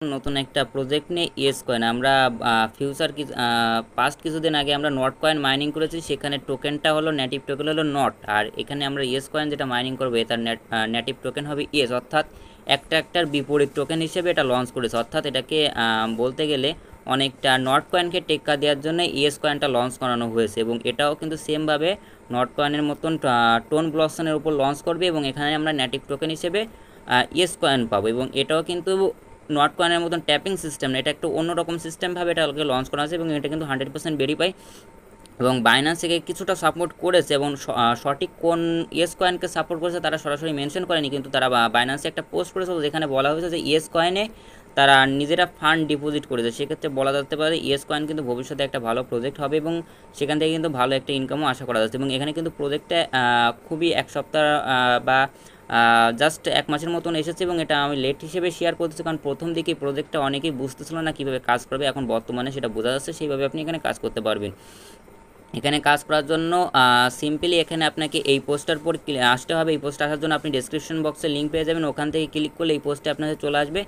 নতুন একটা প্রজেক্ট নিয়ে ইয়েস কয়েন আমরা ফিউচার পাস্ট কিছুদিন আগে আমরা নট কয়েন মাইনিং করেছি। সেখানে টোকেনটা হলো নেটিভ টোকেন হলো নট, আর এখানে আমরা ইয়েস কয়েন যেটা মাইনিং করবো তার নেটিভ টোকেন হবে ইয়েস, অর্থাৎ একটার বিপরীত টোকেন হিসেবে এটা লঞ্চ করেছে। অর্থাৎ এটাকে বলতে গেলে অনেকটা নট কয়েনকে টেক্কা দেওয়ার জন্য ইয়েস কয়েনটা লঞ্চ করানো হয়েছে, এবং এটাও কিন্তু সেমভাবে নট কয়েনের মতন টোন ব্লকসনের উপর লঞ্চ করবে, এবং এখানে আমরা নেটিভ টোকেন হিসেবে ইয়েস কয়েন পাবো। এবং এটাও কিন্তু নট কয়েনের মতন ট্যাপিং সিস্টেম না, এটা একটু অন্যরকম সিস্টেমভাবে এটাকে লঞ্চ করা আছে, এবং এটা কিন্তু 100% ভেরিফাই। এবং বাইন্যান্স থেকে কিছুটা সাপোর্ট করেছে, এবং সঠিক কোন ইয়েস কয়েনকে সাপোর্ট করেছে তারা সরাসরি মেনশন করেনি, কিন্তু তারা বাইন্যান্সে একটা পোস্ট করেছে যেখানে বলা হয়েছে যে ইয়েস কয়েনে তারা নিজেরা ফান্ড ডিপোজিট করেছে। সেক্ষেত্রে বলা যেতে পারে ইয়েস কয়েন কিন্তু ভবিষ্যতে একটা ভালো প্রজেক্ট হবে, এবং সেখান থেকে কিন্তু ভালো একটা ইনকামও আশা করা যাচ্ছে। এবং এখানে কিন্তু প্রজেক্টটা খুবই এক সপ্তাহ বা জাস্ট এক মাসের মতন এসেছে, এবং এটা আমি লেট হিসেবে শেয়ার করতেছি, কারণ প্রথম দিকে প্রজেক্টটা অনেকেই বুঝতেছিল না কীভাবে কাজ করবে। এখন বর্তমানে সেটা বোঝা যাচ্ছে, সেইভাবে আপনি এখানে কাজ করতে পারবেন। এখানে কাজ করার জন্য সিম্পলি এখানে আপনাকে এই পোস্টার পর আসতে হবে। এই পোস্টে আসার জন্য আপনি ডেসক্রিপশন বক্সে লিঙ্ক পেয়ে যাবেন, ওখান থেকে ক্লিক করলে এই পোস্টে আপনাদের চলে আসবে।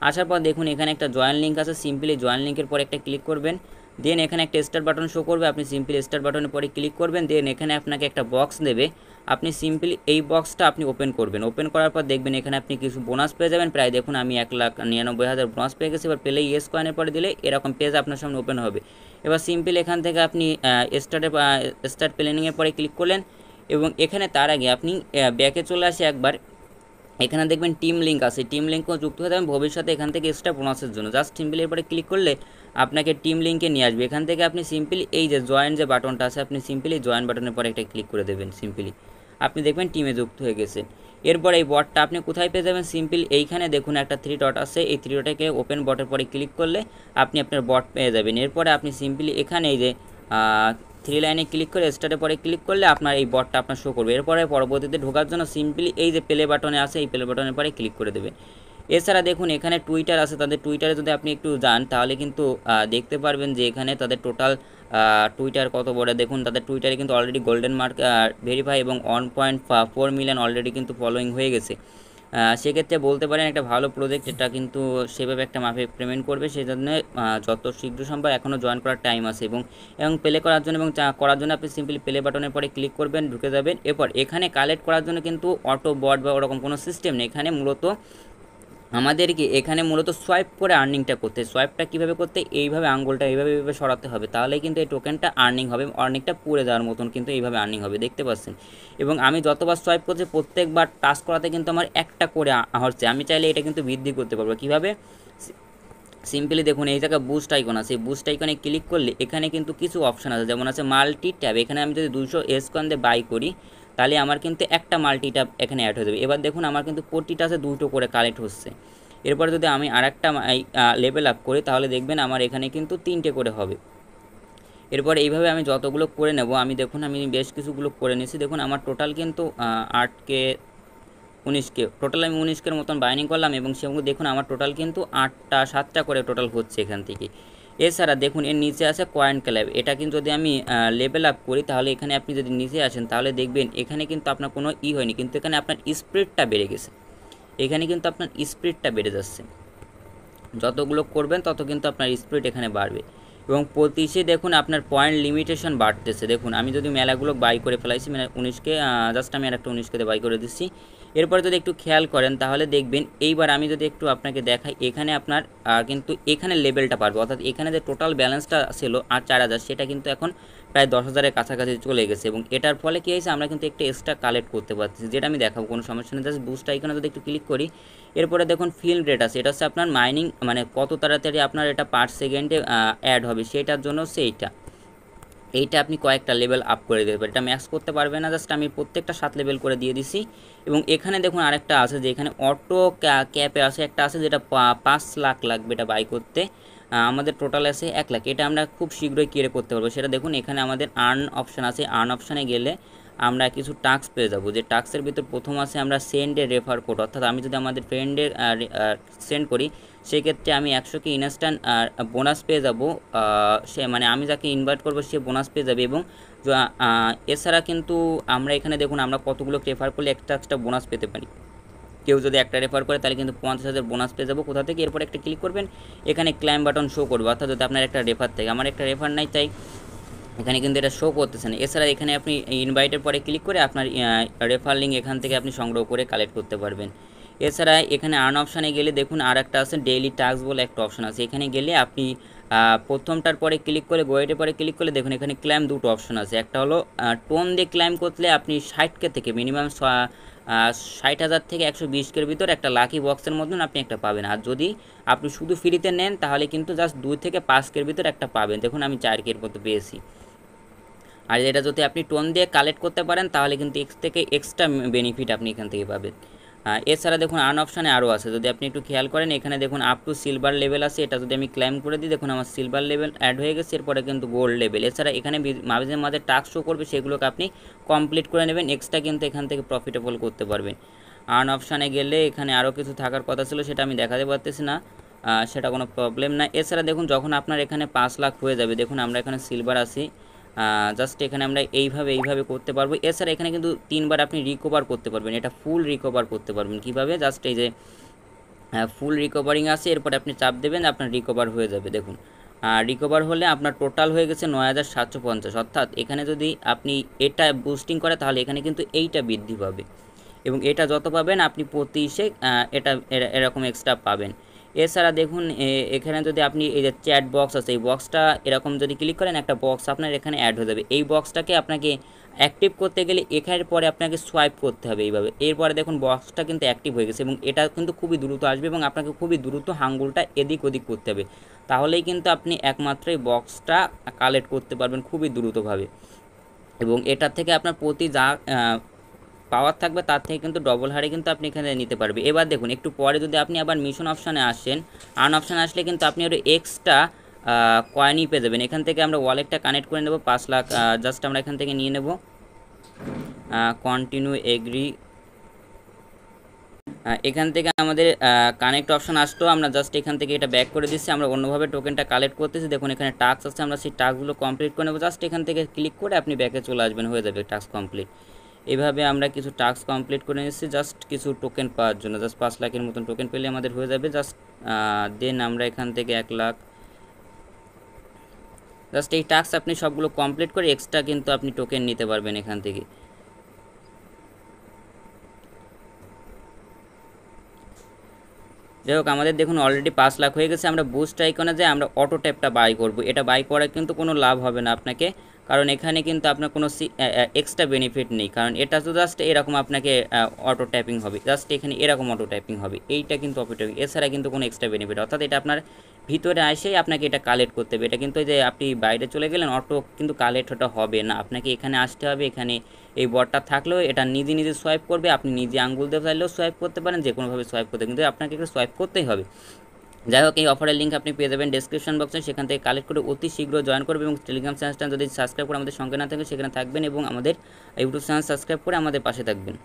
আসার পর দেখুন এখানে একটা জয়েন লিঙ্ক আছে, সিম্পলি জয়েন লিঙ্কের পর একটা ক্লিক করবেন। দেন এখানে একটা স্টার বাটন শো করবে, আপনি সিম্পলি স্টার বাটনের পরে ক্লিক করবেন। দেন এখানে আপনাকে একটা বক্স দেবে, আপনি সিম্পলি এই বক্সটা আপনি ওপেন করবেন। ওপেন করার পর দেখবেন এখানে আপনি কিছু বোনাস পেয়ে যাবেন। প্রায় দেখুন আমি 1,99,000 বোনাস পেয়ে গেছি। এবার পেলে ইয়েস কয়েনের পরে দিলে এরকম পেজ আপনার সামনে ওপেন হবে। এবার সিম্পল এখান থেকে আপনি স্টার্ট প্ল্যানিংয়ের পরে ক্লিক করলেন, এবং এখানে তার আগে আপনি ব্যাকে চলে আসে একবার। এখানে দেখবেন টিম লিঙ্ক আছে, টিম লিঙ্কও যুক্ত হয়ে যাবেন ভবিষ্যতে এখান থেকে এক্সট্রা বোনাসের জন্য। জাস্ট সিম্পলি এরপরে ক্লিক করলে আপনাকে টিম লিঙ্কে নিয়ে আসবে। এখান থেকে আপনি সিম্পলি এই যে জয়েন যে বাটনটা আছে, আপনি সিম্পলি জয়েন বাটনের পরে একটা ক্লিক করে দেবেন। সিম্পলি আপনি দেখবেন টিমে যুক্ত হয়ে গেছে। এরপর এই বটটা আপনি কোথায় পেয়ে যাবেন, সিম্পলি এইখানে দেখুন একটা 3 ডট আছে, এই 3 ডটে ওপেন বটের পরে ক্লিক করলে আপনি আপনার বট পেয়ে যাবেন। এরপরে আপনি সিম্পলি এখানে এই যে 3 লাইনে ক্লিক করে স্টার্টের পরে ক্লিক করলে আপনার এই বটটা আপনার শো করবে। এরপরে পরবর্তীতে ঢোকার জন্য সিম্পলি এই যে প্লে বাটনে আছে, এই প্লে বাটনের পরে ক্লিক করে দেবেন। এছাড়া দেখুন এখানে টুইটার আছে, তাদের টুইটারে যদি আপনি একটু যান তাহলে কিন্তু দেখতে পারবেন যে এখানে তাদের টোটাল টুইটার কত বড়। দেখুন তাদের টুইটারে কিন্তু অলরেডি গোল্ডেন মার্ক ভেরিফাই, এবং 1.4 মিলিয়ন অলরেডি কিন্তু ফলোয়িং হয়ে গেছে। সেক্ষেত্রে বলতে পারেন একটা ভালো প্রজেক্ট, এটা কিন্তু সেভাবে একটা মাফে পেমেন্ট করবে। সেই জন্য যত শীঘ্র সম্ভব এখনও জয়েন করার টাইম আছে। এবং প্লে করার জন্য এবং করার জন্য আপনি সিম্পলি প্লে বাটনের পরে ক্লিক করবেন, ঢুকে যাবেন। এরপর এখানে কালেক্ট করার জন্য কিন্তু অটো বট বা ওরকম কোনো সিস্টেম নেই। এখানে মূলত সোয়াইপ করে আর্নিংটা করতে। সোয়াইপটা কীভাবে করতে, এইভাবে আঙ্গুলটা এইভাবে সরাতে হবে, তাহলেই কিন্তু এই টোকেনটা আর্নিং হবে। আর্নিংটা পুড়ে যাওয়ার মতন কিন্তু এইভাবে আর্নিং হবে, দেখতে পাচ্ছেন। এবং আমি যতবার সোয়াইপ করছি প্রত্যেকবার টাচ করাতে কিন্তু আমার একটা করে হচ্ছে। আমি চাইলে এটা কিন্তু বৃদ্ধি করতে পারবো। কীভাবে, সিম্পলি দেখুন এই জায়গায় বুস্ট আইকন আছে, এই বুস্ট আইকনে ক্লিক করলে এখানে কিন্তু কিছু অপশান আছে, যেমন আছে মাল্টি ট্যাব। এখানে আমি যদি 200 এস কয়েন দিয়ে বাই করি তাহলে আমার কিন্তু একটা মাল্টি ট্যাব এখানে অ্যাড হয়ে যাবে। এবার দেখুন আমার কিন্তু প্রতিটা আছে 2টো করে কালেক্ট হচ্ছে। এরপরে যদি আমি আরেকটা লেভেল আপ করি তাহলে দেখবেন আমার এখানে কিন্তু 3টে করে হবে। এরপর এইভাবে আমি যতগুলো করে নেব, আমি দেখুন আমি বেশ কিছুগুলো করে নিয়েছি। দেখুন আমার টোটাল কিন্তু 8K 19K, টোটাল আমি 19K মতন বাইনিং করলাম, এবং সেগুলো দেখুন আমার টোটাল কিন্তু 7টা করে টোটাল হচ্ছে এখান থেকে। এছাড়া দেখুন এর নিচে আছে কয়েন ক্লাব, এটা কিন্তু যদি আমি লেভেল আপ করি তাহলে এখানে আপনি যদি নিচে আসেন তাহলে দেখবেন এখানে কিন্তু আপনার কোনো হয়নি, কিন্তু এখানে আপনার স্পিডটা বেড়ে গেছে। এখানে কিন্তু আপনার স্পিডটা বেড়ে যাচ্ছে, যতগুলো করবেন তত কিন্তু আপনার স্পিড এখানে বাড়বে। এবং প্রতিশে দেখুন আপনার পয়েন্ট লিমিটেশন বাড়তেছে। দেখুন আমি যদি মেলাগুলো বাই করে ফেলাইছি, মানে 19K, জাস্ট আমি আর একটা 19K বাই করে দিচ্ছি। এরপরে যদি একটু খেয়াল করেন তাহলে দেখবেন, এইবার আমি যদি একটু আপনাকে দেখাই, এখানে আপনার কিন্তু এখানে লেভেলটা পারবে, অর্থাৎ এখানে যে টোটাল ব্যালেন্সটা ছিল 4,000 সেটা কিন্তু এখন প্রায় 10,000-এর কাছাকাছি চলে গেছে। এবং এটার ফলে কী হয়েছে, আমরা কিন্তু একটা এক্সট্রা কালেক্ট করতে পারছি, যেটা আমি দেখাবো, কোনো সমস্যা নেই। জাস্ট বুস্ট আইকনে যদি একটু ক্লিক করি, এরপরে দেখুন ফিল্ড রেট আছে, এটা হচ্ছে আপনার মাইনিং, মানে কত তাড়াতাড়ি আপনার এটা পার সেকেন্ডে অ্যাড হবে সেটার জন্য এইটা আপনি কয়েকটা লেভেল আপ করে দিতে পারেন। এটা ম্যাক্স করতে পারবে না, জাস্ট আমি প্রত্যেকটা 7 লেভেল করে দিয়ে দিছি। এবং এখানে দেখুন আরেকটা আছে যে এখানে অটো ক্যাপে আছে, একটা আছে যেটা 5 লাখ লাগবে এটা বাই করতে। আমাদের টোটাল আছে 1 লাখ, এটা আমরা খুব শীঘ্রই ক্লিয়ার করতে পারবো। সেটা দেখুন এখানে আমাদের আর্ন অপশান আছে, আর্ন অপশানে গেলে আমরা কিছু টাস্ক পেয়ে যাবো। যে টাস্কের ভিতর প্রথম আছে আমরা সেন্ডে রেফার কোড, অর্থাৎ আমি যদি আমাদের ফ্রেন্ডের সেন্ড করি সেক্ষেত্রে আমি 100K ইনস্ট্যান্ট বোনাস পেয়ে যাব। সে মানে আমি যাকে ইনভাইট করবো সে বোনাস পেয়ে যাবে। এবং এছাড়া কিন্তু আমরা এখানে দেখুন আমরা কতগুলো রেফার করলে একটা বোনাস পেতে পারি। কেউ যদি একটা রেফার করে তাহলে কিন্তু 50,000 বোনাস পেয়ে যাবো। কোথা থেকে? এরপর একটা ক্লিক করবেন, এখানে ক্লাইম বাটন শো করবে, অর্থাৎ যদি আপনার একটা রেফার থাকে। আমার একটা রেফার নাই, তাই এখানে কিন্তু এটা শো করতেছে না। এছাড়া এখানে আপনি ইনভাইটের পরে ক্লিক করে আপনার রেফার লিঙ্ক এখান থেকে আপনি সংগ্রহ করে কালেক্ট করতে পারবেন। এছাড়া এখানে আর্ন অপশানে গেলে দেখুন আর একটা আছে ডেইলি টাস্ক বলে একটা অপশান আছে। এখানে গেলে আপনি প্রথমটার পরে ক্লিক করে গোয়েটের পরে ক্লিক করলে দেখুন এখানে ক্লাইম দুটো অপশান আছে। একটা হলো টোন দিয়ে ক্লাইম করলে আপনি 60K থেকে মিনিমাম 60,000 থেকে 120K ভিতর একটা লাকি বক্সের মতন আপনি একটা পাবেন। আর যদি আপনি শুধু ফ্রিতে নেন তাহলে কিন্তু জাস্ট 2 থেকে 5K ভিতর একটা পাবেন। দেখুন আমি 4K মতো পেয়েছি। আর এটা যদি আপনি টোন দিয়ে কালেক্ট করতে পারেন তাহলে কিন্তু এক্সট্রা বেনিফিট আপনি এখান থেকে পাবেন। এছাড়া দেখুন আর্ন অপশানে আরও আছে, যদি আপনি একটু খেয়াল করেন এখানে দেখুন আপ টু সিলভার লেভেল আছে। এটা যদি আমি ক্লাইম করে দিই দেখুন আমার সিলভার লেভেল অ্যাড হয়ে গেছে, এরপরে কিন্তু গোল্ড লেভেল। এছাড়া এখানে মাঝে মাঝে টাস্ক শো করবে, সেগুলোকে আপনি কমপ্লিট করে নেবেন, এক্সট্রা কিন্তু এখান থেকে প্রফিটেবল করতে পারবেন। আর্ন অপশানে গেলে এখানে আরও কিছু থাকার কথা ছিল, সেটা আমি দেখাতে পারতেছি না, সেটা কোনো প্রবলেম না। এছাড়া দেখুন যখন আপনার এখানে 5 লাখ হয়ে যাবে, দেখুন আমরা এখানে সিলভার আছি, জাস্ট এখানে আমরা এইভাবে করতে পারবো। এছাড়া এখানে কিন্তু 3বার আপনি রিকভার করতে পারবেন, এটা ফুল রিকভার করতে পারবেন। কীভাবে? জাস্ট এই যে ফুল রিকভারিং আছে, এরপরে আপনি চাপ দেবেন, আপনার রিকভার হয়ে যাবে। দেখুন রিকভার হলে আপনার টোটাল হয়ে গেছে 9,750, অর্থাৎ এখানে যদি আপনি এটা বুস্টিং করে তাহলে এখানে কিন্তু এইটা বৃদ্ধি পাবে, এবং এটা যত পাবেন আপনি প্রতি এটা এরকম এক্সট্রা পাবেন। এছাড়া দেখুন এখানে যদি আপনি এই যে চ্যাট বক্স আছে, এই বক্সটা এরকম যদি ক্লিক করেন একটা বক্স আপনার এখানে অ্যাড হয়ে যাবে। এই বক্সটাকে আপনাকে অ্যাক্টিভ করতে গেলে এখানের পরে আপনাকে সোয়াইপ করতে হবে এইভাবে। এরপরে দেখুন বক্সটা কিন্তু অ্যাক্টিভ হয়ে গেছে, এবং এটা কিন্তু খুবই দ্রুত আসবে, এবং আপনাকে খুবই দ্রুত আঙ্গুলটা এদিক ওদিক করতে হবে, তাহলেই কিন্তু আপনি একমাত্র এই বক্সটা কালেক্ট করতে পারবেন খুবই দ্রুতভাবে। এবং এটার থেকে আপনার প্রতি যা পাওয়ার থাকবে তার থেকে কিন্তু ডবল হারে কিন্তু আপনি এখানে নিতে পারবে। এবার দেখুন একটু পরে যদি আপনি আবার মিশন অপশানে আসেন, আর্ন অপশানে আসলে কিন্তু আপনি আরও এক্সট্রা কয়েনই পেয়ে যাবেন। এখান থেকে আমরা ওয়ালেটটা কানেক্ট করে নেব, 5 লাখ জাস্ট আমরা এখান থেকে নিয়ে নেব, কন্টিনিউ এগ্রি। এখান থেকে আমাদের কানেক্ট অপশান আসতো, আমরা জাস্ট এখান থেকে এটা ব্যাক করে দিচ্ছি, আমরা অন্যভাবে টোকেনটা কালেক্ট করতেছি। দেখুন এখানে টাস্ক আছে, আমরা সেই টাস্কগুলো কমপ্লিট করে নেব, জাস্ট এখান থেকে ক্লিক করে আপনি ব্যাকে চলে আসবেন, হয়ে যাবে টাস্ক কমপ্লিট। এভাবে আমরা কিছু টাস্ক কমপ্লিট করে নিচ্ছি জাস্ট কিছু টোকেন পাওয়ার জন্য, জাস্ট 5 লাখের মতন টোকেন পেলে আমাদের হয়ে যাবে। জাস্ট দেন আমরা এখান থেকে 1 লাখ, জাস্ট এই টাস্ক আপনি সবগুলো কমপ্লিট করে এক্সট্রা কিন্তু আপনি টোকেন নিতে পারবেন এখান থেকে। যাই হোক আমাদের দেখুন অলরেডি 5 লাখ হয়ে গেছে। আমরা বুস্ট আইকনে যে আমরা অটো ট্যাপটা বাই করব, এটা বাই করা কিন্তু কোনো লাভ হবে না আপনাকে, কারণ এখানে কিন্তু আপনার কোনো এক্সট্রা বেনিফিট নেই, কারণ এটা তো জাস্ট এরকম আপনাকে অটো ট্যাপিং হবে, জাস্ট এখানে এরকম অটো ট্যাপিং হবে, এইটা কিন্তু অটো ট্যাপিং, এছাড়া কিন্তু কোনো এক্সট্রা বেনিফিট, অর্থাৎ এটা আপনার ভিতরে আসেই আপনাকে এটা কালেক্ট করতে হবে। এটা কিন্তু যে আপনি বাইরে চলে গেলেন অটো কিন্তু কালেক্ট ওটা হবে না, আপনাকে এখানে আসতে হবে। এখানে এই বটটা থাকলেও এটা নিজে নিজে সোয়াইপ করবে, আপনি নিজে আঙ্গুল দিয়ে চাইলেও সোয়াইপ করতে পারেন, যে কোনোভাবে সোয়াইপ করতে, কিন্তু আপনাকে একটু সোয়াইপ করতেই হবে। যাই হোক এই অফারের লিঙ্ক আপনি পেয়ে যাবেন ডেসক্রিপশন বক্সে, সেখান থেকে কালেক্ট করে অতি শীঘ্র জয়েন করবে, এবং টেলিগ্রাম চ্যানেলটা যদি সাবস্ক্রাইব করে আমাদের সঙ্গে না থাকবেন সেখানে থাকবেন, এবং আমাদের ইউটিউব চ্যানেল সাবস্ক্রাইব করে আমাদের পাশে থাকবেন।